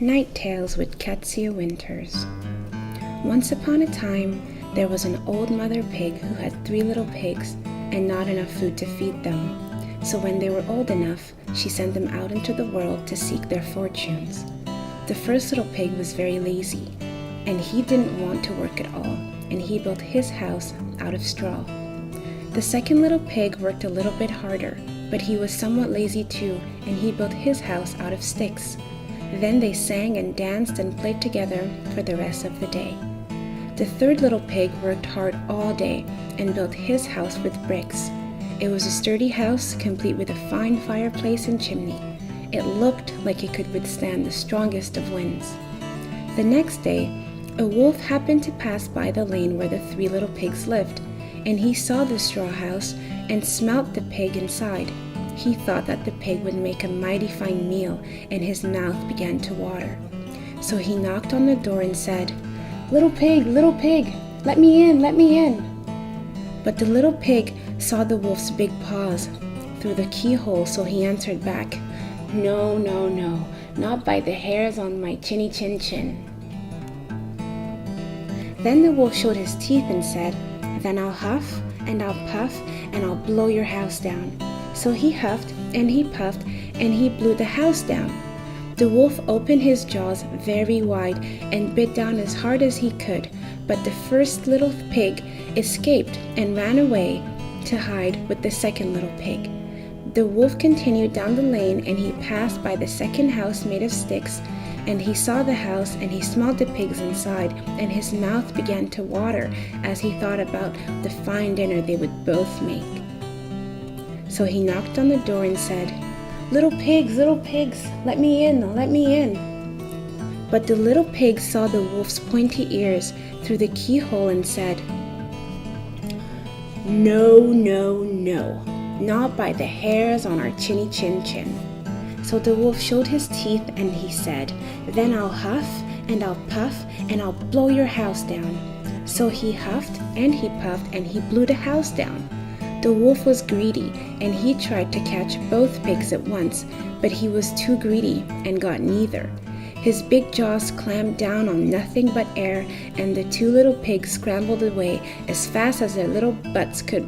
Night Tales with Katsia Winters. Once upon a time, there was an old mother pig who had 3 little pigs and not enough food to feed them. So when they were old enough, she sent them out into the world to seek their fortunes. The first little pig was very lazy, and he didn't want to work at all, and he built his house out of straw. The second little pig worked a little bit harder, but he was somewhat lazy too, and he built his house out of sticks. Then they sang and danced and played together for the rest of the day. The third little pig worked hard all day and built his house with bricks. It was a sturdy house, complete with a fine fireplace and chimney. It looked like it could withstand the strongest of winds. The next day, a wolf happened to pass by the lane where the 3 little pigs lived, and he saw the straw house and smelt the pig inside. He thought that the pig would make a mighty fine meal, and his mouth began to water. So he knocked on the door and said, little pig, let me in, let me in." But the little pig saw the wolf's big paws through the keyhole, so he answered back, No, not by the hairs on my chinny chin chin." Then the wolf showed his teeth and said, "Then I'll huff and I'll puff and I'll blow your house down." So he huffed and he puffed and he blew the house down. The wolf opened his jaws very wide and bit down as hard as he could, but the first little pig escaped and ran away to hide with the second little pig. The wolf continued down the lane and he passed by the second house made of sticks, and he saw the house and he smelled the pigs inside, and his mouth began to water as he thought about the fine dinner they would both make. So he knocked on the door and said, little pigs, let me in, let me in." But the little pig saw the wolf's pointy ears through the keyhole and said, No, not by the hairs on our chinny chin chin." So the wolf showed his teeth and he said, "Then I'll huff and I'll puff and I'll blow your house down." So he huffed and he puffed and he blew the house down. The wolf was greedy, and he tried to catch both pigs at once, but he was too greedy and got neither. His big jaws clamped down on nothing but air, and the 2 little pigs scrambled away as fast as their little butts could.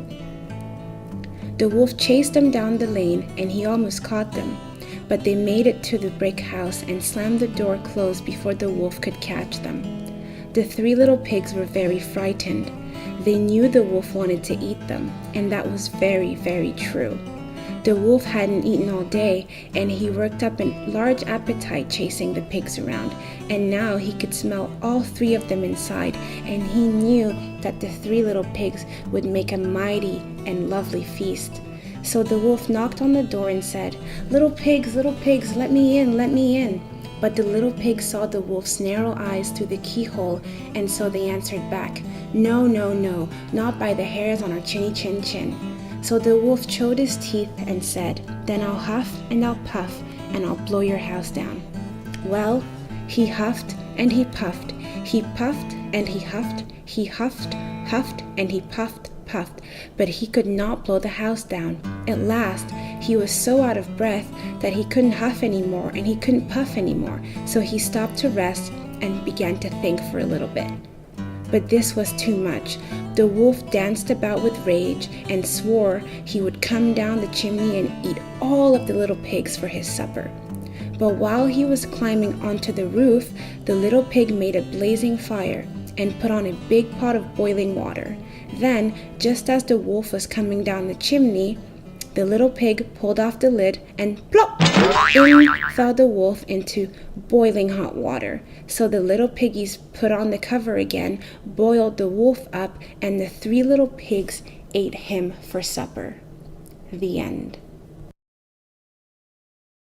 The wolf chased them down the lane, and he almost caught them, but they made it to the brick house and slammed the door closed before the wolf could catch them. The 3 little pigs were very frightened. They knew the wolf wanted to eat them, and that was very, very true. The wolf hadn't eaten all day, and he worked up a large appetite chasing the pigs around, and now he could smell all 3 of them inside, and he knew that the 3 little pigs would make a mighty and lovely feast. So the wolf knocked on the door and said, little pigs, let me in, let me in." But the little pigs saw the wolf's narrow eyes through the keyhole, and so they answered back, No, not by the hairs on our chinny chin chin." So the wolf showed his teeth and said, "Then I'll huff and I'll puff and I'll blow your house down." Well, he huffed and he puffed and he huffed, and he puffed, but he could not blow the house down. At last, he was so out of breath that he couldn't huff anymore and he couldn't puff anymore, so he stopped to rest and began to think for a little bit. But this was too much. The wolf danced about with rage and swore he would come down the chimney and eat all of the little pigs for his supper. But while he was climbing onto the roof, the little pig made a blazing fire and put on a big pot of boiling water. Then, just as the wolf was coming down the chimney, the little pig pulled off the lid and plop! In fell the wolf into boiling hot water. So the little piggies put on the cover again, boiled the wolf up, and the 3 little pigs ate him for supper. The end.